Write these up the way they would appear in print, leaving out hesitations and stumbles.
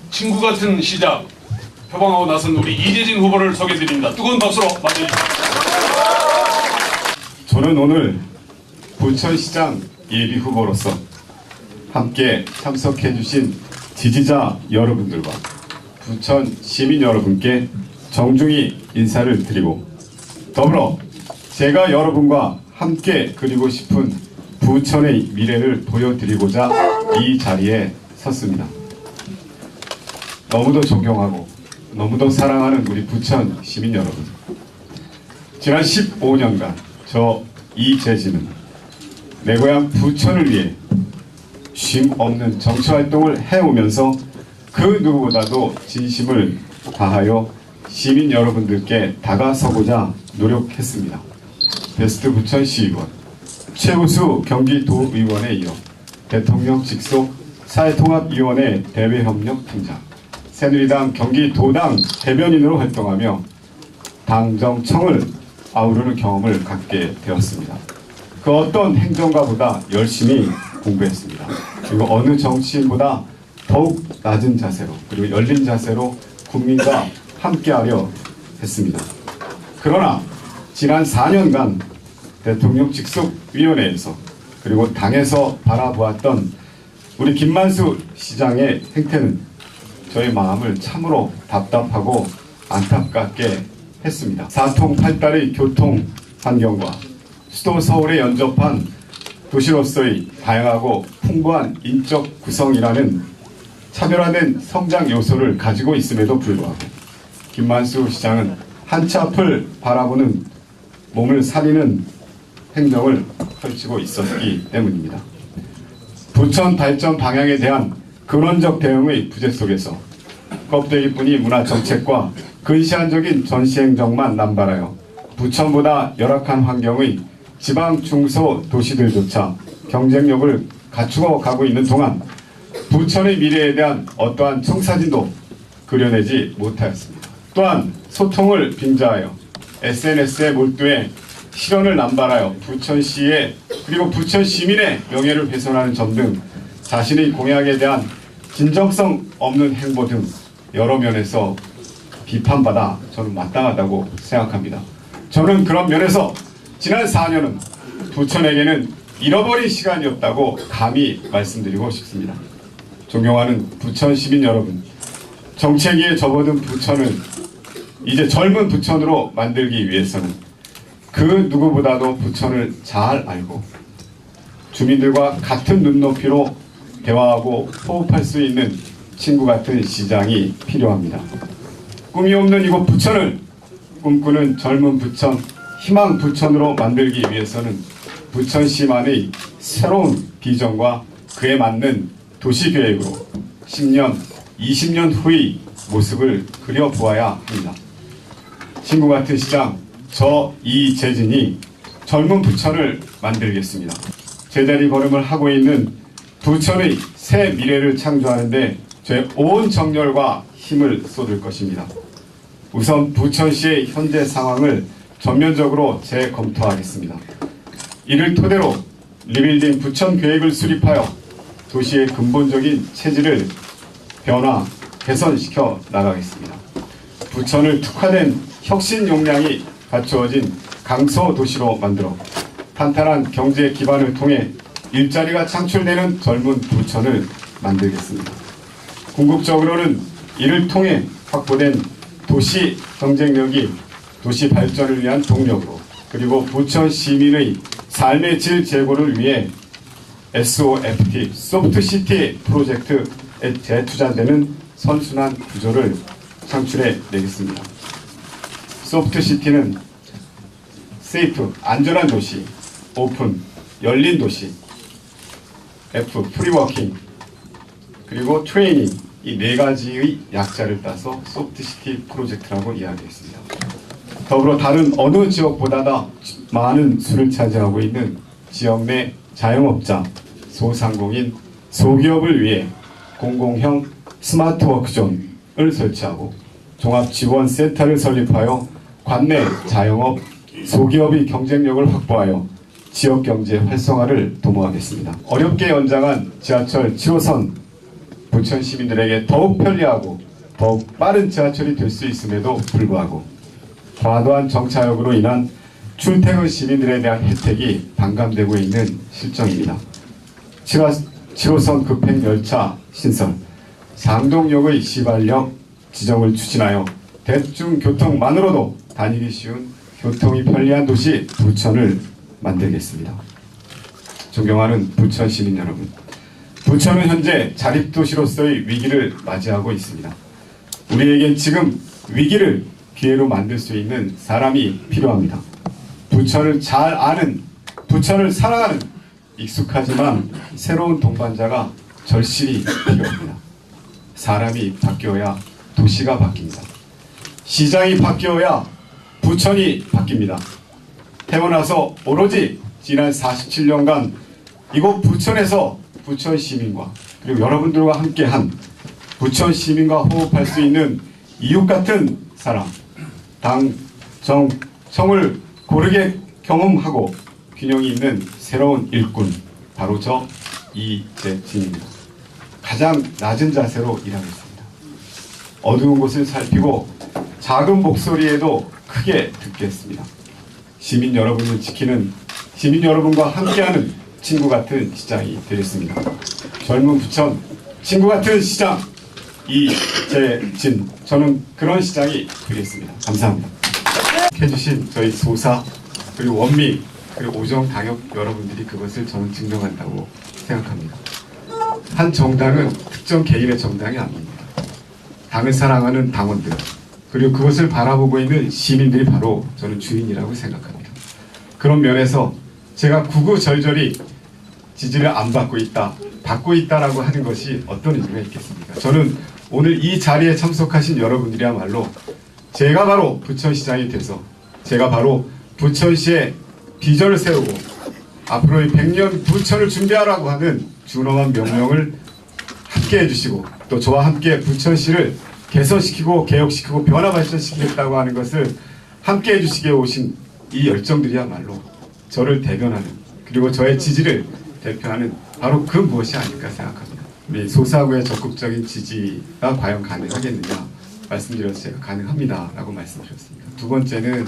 친구 같은 시작 표방하고 나선 우리 이재진 후보를 소개드립니다. 뜨거운 박수로 맞이해주십시오. 저는 오늘 부천시장 예비후보로서 함께 참석해주신 지지자 여러분들과 부천 시민 여러분께 정중히 인사를 드리고, 더불어 제가 여러분과 함께 그리고 싶은 부천의 미래를 보여드리고자 이 자리에 섰습니다. 너무도 존경하고 너무도 사랑하는 우리 부천 시민 여러분, 지난 15년간 저 이재진은 내 고향 부천을 위해 쉼 없는 정치활동을 해오면서 그 누구보다도 진심을 다하여 시민 여러분들께 다가서고자 노력했습니다. 베스트 부천시의원, 최우수 경기도의원에 이어 대통령 직속 사회통합위원회 대외협력팀장, 새누리당 경기도당 대변인으로 활동하며 당정청을 아우르는 경험을 갖게 되었습니다. 그 어떤 행정가보다 열심히 공부했습니다. 그리고 어느 정치인보다 더욱 낮은 자세로, 그리고 열린 자세로 국민과 함께하려 했습니다. 그러나 지난 4년간 대통령 직속위원회에서 그리고 당에서 바라보았던 우리 김만수 시장의 행태는 저의 마음을 참으로 답답하고 안타깝게 했습니다. 사통팔달의 교통 환경과 수도 서울에 연접한 도시로서의 다양하고 풍부한 인적 구성이라는 차별화된 성장 요소를 가지고 있음에도 불구하고 김만수 시장은 한치 앞을 바라보는 몸을 사리는 행정을 펼치고 있었기 때문입니다. 부천 발전 방향에 대한 근원적 대응의 부재 속에서 껍데기뿐이 문화정책과 근시안적인 전시행정만 남발하여 부천보다 열악한 환경의 지방 중소도시들조차 경쟁력을 갖추어 가고 있는 동안 부천의 미래에 대한 어떠한 청사진도 그려내지 못하였습니다. 또한 소통을 빙자하여 SNS에 몰두해 실언을 남발하여 부천시의 그리고 부천 시민의 명예를 훼손하는 점 등 자신의 공약에 대한 진정성 없는 행보 등 여러 면에서 비판받아 저는 마땅하다고 생각합니다. 저는 그런 면에서 지난 4년은 부천에게는 잃어버린 시간이었다고 감히 말씀드리고 싶습니다. 존경하는 부천 시민 여러분, 정체기에 접어든 부천을 이제 젊은 부천으로 만들기 위해서는 그 누구보다도 부천을 잘 알고 주민들과 같은 눈높이로 대화하고 호흡할 수 있는 친구 같은 시장이 필요합니다. 꿈이 없는 이곳 부천을 꿈꾸는 젊은 부천, 희망 부천으로 만들기 위해서는 부천시만의 새로운 비전과 그에 맞는 도시계획으로 10년, 20년 후의 모습을 그려보아야 합니다. 친구 같은 시장, 저 이재진이 젊은 부천을 만들겠습니다. 제자리 걸음을 하고 있는 부천의 새 미래를 창조하는데 저의 온 정열과 힘을 쏟을 것입니다. 우선 부천시의 현재 상황을 전면적으로 재검토하겠습니다. 이를 토대로 리빌딩 부천 계획을 수립하여 도시의 근본적인 체질을 변화, 개선시켜 나가겠습니다. 부천을 특화된 혁신 역량이 갖추어진 강서도시로 만들어 탄탄한 경제 기반을 통해 일자리가 창출되는 젊은 부천을 만들겠습니다. 궁극적으로는 이를 통해 확보된 도시 경쟁력이 도시 발전을 위한 동력으로, 그리고 부천 시민의 삶의 질 제고를 위해 SOFT, 소프트시티 프로젝트에 재투자되는 선순환 구조를 창출해 내겠습니다. 소프트시티는 세이프, 안전한 도시, 오픈, 열린 도시, F, 프리워킹, 그리고 트레이닝, 이 네 가지의 약자를 따서 소프트시티 프로젝트라고 이야기했습니다. 더불어 다른 어느 지역보다 많은 수를 차지하고 있는 지역 내 자영업자, 소상공인, 소기업을 위해 공공형 스마트워크존을 설치하고 종합지원센터를 설립하여 관내 자영업, 소기업의 경쟁력을 확보하여 지역경제 활성화를 도모하겠습니다. 어렵게 연장한 지하철 7호선 부천 시민들에게 더욱 편리하고 더욱 빠른 지하철이 될 수 있음에도 불구하고 과도한 정차역으로 인한 출퇴근 시민들에 대한 혜택이 반감되고 있는 실정입니다. 7호선 급행열차 신설, 상동역의 시발역 지정을 추진하여 대중교통만으로도 다니기 쉬운 교통이 편리한 도시 부천을 만들겠습니다. 존경하는 부천 시민 여러분, 부천은 현재 자립도시로서의 위기를 맞이하고 있습니다. 우리에겐 지금 위기를 기회로 만들 수 있는 사람이 필요합니다. 부천을 잘 아는, 부천을 사랑하는 익숙하지만 새로운 동반자가 절실히 필요합니다. 사람이 바뀌어야 도시가 바뀝니다. 시장이 바뀌어야 부천이 바뀝니다. 태어나서 오로지 지난 47년간 이곳 부천에서 부천 시민과 그리고 여러분들과 함께한 부천 시민과 호흡할 수 있는 이웃 같은 사람, 당, 정, 성을 고르게 경험하고 균형이 있는 새로운 일꾼, 바로 저 이재진입니다. 가장 낮은 자세로 일하겠습니다. 어두운 곳을 살피고 작은 목소리에도 크게 듣겠습니다. 시민 여러분을 지키는, 시민 여러분과 함께하는 친구 같은 시장이 되겠습니다. 젊은 부천 친구 같은 시장 이재진, 저는 그런 시장이 되겠습니다. 감사합니다. 해주신 저희 소사 그리고 원미 그리고 오정 당역 여러분들이 그것을 저는 증명한다고 생각합니다. 한 정당은 특정 개인의 정당이 아닙니다. 당을 사랑하는 당원들 그리고 그것을 바라보고 있는 시민들이 바로 저는 주인이라고 생각합니다. 그런 면에서 제가 구구절절히 지지를 안 받고 있다, 받고 있다라고 하는 것이 어떤 의미가 있겠습니까? 저는 오늘 이 자리에 참석하신 여러분들이야말로 제가 바로 부천시장이 돼서 제가 바로 부천시의 비전을 세우고 앞으로의 100년 부천을 준비하라고 하는 준엄한 명령을 함께 해주시고 또 저와 함께 부천시를 개선시키고 개혁시키고 변화 발전시키겠다고 하는 것을 함께 해주시기에 오신 이 열정들이야말로 저를 대변하는 그리고 저의 지지를 대표하는 바로 그 무엇이 아닐까 생각합니다. 우리 소사구의 적극적인 지지가 과연 가능하겠느냐 말씀드려서 제가 가능합니다 라고 말씀드렸습니다. 두 번째는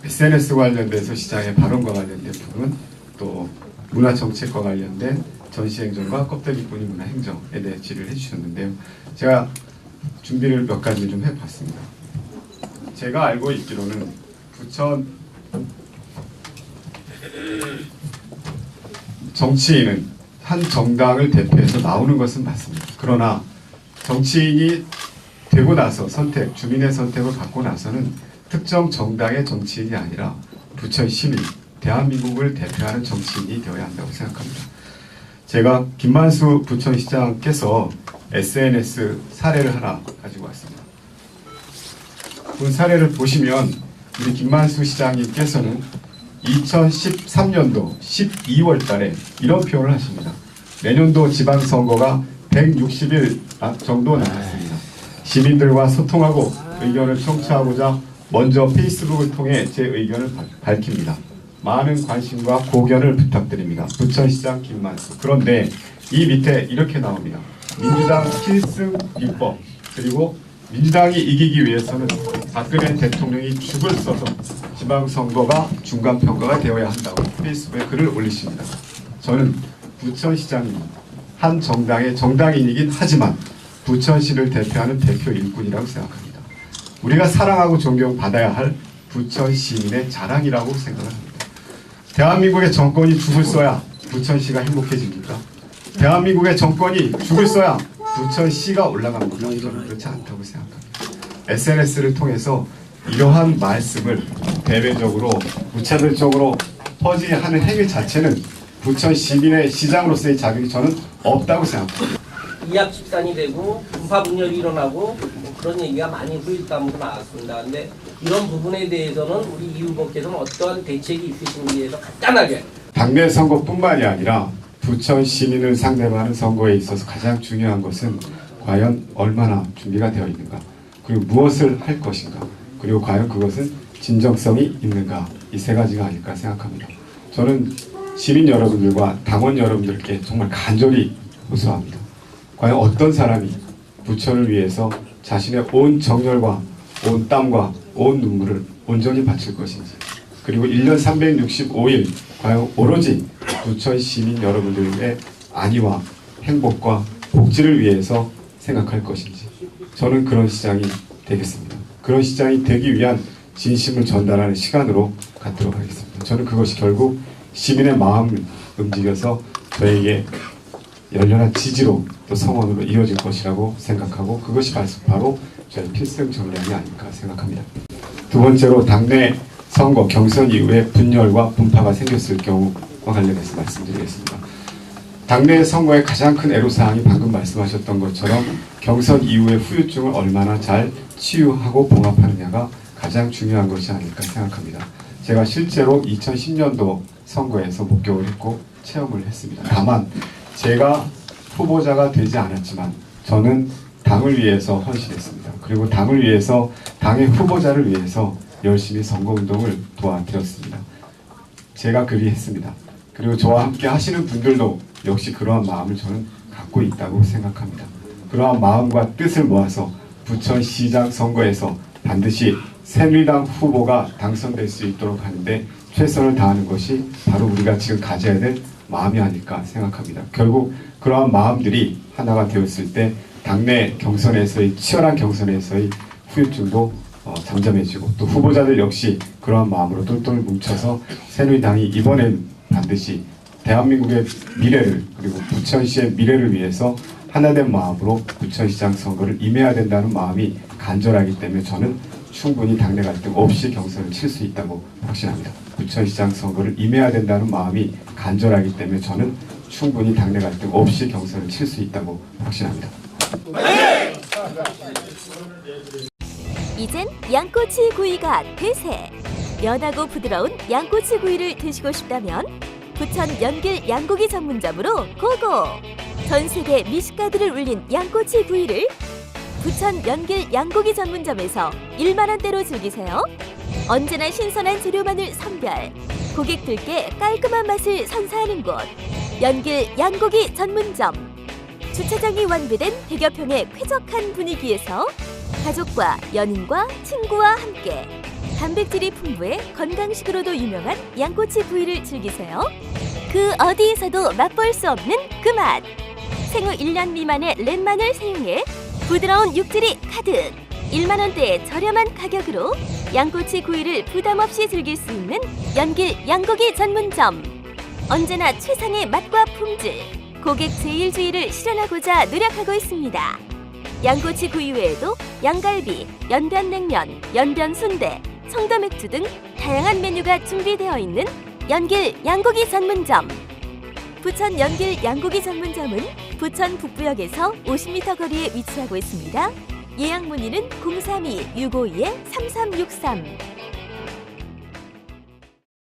SNS 관련돼서 시장의 발언과 관련된 부분, 또 문화정책과 관련된 전시행정과 껍데기뿐이 문화행정에 대해 질의를 해주셨는데요. 제가 준비를 몇 가지 좀 해봤습니다. 제가 알고 있기로는 부천 정치인은 한 정당을 대표해서 나오는 것은 맞습니다. 그러나 정치인이 되고 나서 주민의 선택을 받고 나서는 특정 정당의 정치인이 아니라 부천 시민, 대한민국을 대표하는 정치인이 되어야 한다고 생각합니다. 제가 김만수 부천시장께서 SNS 사례를 하나 가지고 왔습니다. 그 사례를 보시면 우리 김만수 시장님께서는 2013년도 12월 달에 이런 표현을 하십니다. 내년도 지방선거가 160일 정도 남았습니다. 시민들과 소통하고 의견을 청취하고자 먼저 페이스북을 통해 제 의견을 밝힙니다. 많은 관심과 고견을 부탁드립니다. 부천시장 김만수. 그런데 이 밑에 이렇게 나옵니다. 민주당 필승 입법 그리고 민주당이 이기기 위해서는 박근혜 대통령이 죽을 써서 지방선거가 중간평가가 되어야 한다고 페이스북에 글을 올리십니다. 저는 부천시장이 한 정당의 정당인이긴 하지만 부천시를 대표하는 대표 일꾼이라고 생각합니다. 우리가 사랑하고 존경받아야 할 부천 시민의 자랑이라고 생각을 합니다. 대한민국의 정권이 죽을 써야 부천시가 행복해집니까? 대한민국의 정권이 죽을 써야 부천시가 올라갑니다. 저는 그렇지 않다고 생각합니다. SNS를 통해서 이러한 말씀을 대외적으로 무차별적으로 퍼지하는 행위 자체는 부천 시민의 시장으로서의 자격이 저는 없다고 생각합니다. 이합집산이 되고 분파 분열이 일어나고 뭐 그런 얘기가 많이 후일담으로 나왔습니다. 근데 이런 부분에 대해서는 우리 이 후보께서는 어떠한 대책이 있으신지에 대해서 간단하게. 당내 선거뿐만이 아니라 부천 시민을 상대로 하는 선거에 있어서 가장 중요한 것은 과연 얼마나 준비가 되어 있는가, 그리고 무엇을 할 것인가, 그리고 과연 그것은 진정성이 있는가, 이 세 가지가 아닐까 생각합니다. 저는 시민 여러분들과 당원 여러분들께 정말 간절히 호소합니다. 과연 어떤 사람이 부천을 위해서 자신의 온 정열과 온 땀과 온 눈물을 온전히 바칠 것인지, 그리고 1년 365일 과연 오로지 부천 시민 여러분들의 안위와 행복과 복지를 위해서 생각할 것인지, 저는 그런 시장이 되겠습니다. 그런 시장이 되기 위한 진심을 전달하는 시간으로 갖도록 하겠습니다. 저는 그것이 결국 시민의 마음을 움직여서 저에게 열렬한 지지로 또 성원으로 이어질 것이라고 생각하고, 그것이 바로 저의 필승 전략이 아닐까 생각합니다. 두 번째로, 당내 선거 경선 이후에 분열과 분파가 생겼을 경우와 관련해서 말씀드리겠습니다. 당내 선거의 가장 큰 애로사항이 방금 말씀하셨던 것처럼 경선 이후의 후유증을 얼마나 잘 치유하고 봉합하느냐가 가장 중요한 것이 아닐까 생각합니다. 제가 실제로 2010년도 선거에서 목격을 했고 체험을 했습니다. 다만 제가 후보자가 되지 않았지만 저는 당을 위해서 헌신했습니다. 그리고 당을 위해서, 당의 후보자를 위해서 열심히 선거운동을 도와드렸습니다. 제가 그리했습니다. 그리고 저와 함께 하시는 분들도 역시 그러한 마음을 저는 갖고 있다고 생각합니다. 그러한 마음과 뜻을 모아서 부천시장 선거에서 반드시 새누리당 후보가 당선될 수 있도록 하는데 최선을 다하는 것이 바로 우리가 지금 가져야 될 마음이 아닐까 생각합니다. 결국 그러한 마음들이 하나가 되었을 때 당내 경선에서의, 치열한 경선에서의 후유증도 잠잠해지고, 또 후보자들 역시 그러한 마음으로 똘똘 뭉쳐서 새누리당이 이번엔 반드시 대한민국의 미래를, 그리고 부천시의 미래를 위해서 하나된 마음으로 부천시장 선거를 임해야 된다는 마음이 간절하기 때문에 저는 충분히 당내 갈등 없이 경선을 칠 수 있다고 확신합니다. 부천시장 선거를 임해야 된다는 마음이 간절하기 때문에 저는 충분히 당내 갈등 없이 경선을 칠 수 있다고 확신합니다. 이젠 양꼬치 구이가 대세! 연하고 부드러운 양꼬치 구이를 드시고 싶다면 부천 연길 양고기 전문점으로 고고! 전 세계 미식가들을 울린 양꼬치 구이를 부천 연길 양고기 전문점에서 1만 원대로 즐기세요. 언제나 신선한 재료만을 선별, 고객들께 깔끔한 맛을 선사하는 곳, 연길 양고기 전문점. 주차장이 완비된 100여 평의 쾌적한 분위기에서 가족과 연인과 친구와 함께 단백질이 풍부해 건강식으로도 유명한 양꼬치 구이를 즐기세요. 그 어디에서도 맛볼 수 없는 그 맛! 생후 1년 미만의 랩만을 사용해 부드러운 육질이 가득! 1만 원대의 저렴한 가격으로 양꼬치 구이를 부담 없이 즐길 수 있는 연길 양고기 전문점. 언제나 최상의 맛과 품질, 고객 제일주의를 실현하고자 노력하고 있습니다. 양꼬치 구이 외에도 양갈비, 연변냉면, 연변순대, 청도맥주 등 다양한 메뉴가 준비되어 있는 연길 양고기 전문점. 부천 연길 양고기 전문점은 부천 북부역에서 50m 거리에 위치하고 있습니다. 예약 문의는 032-652-3363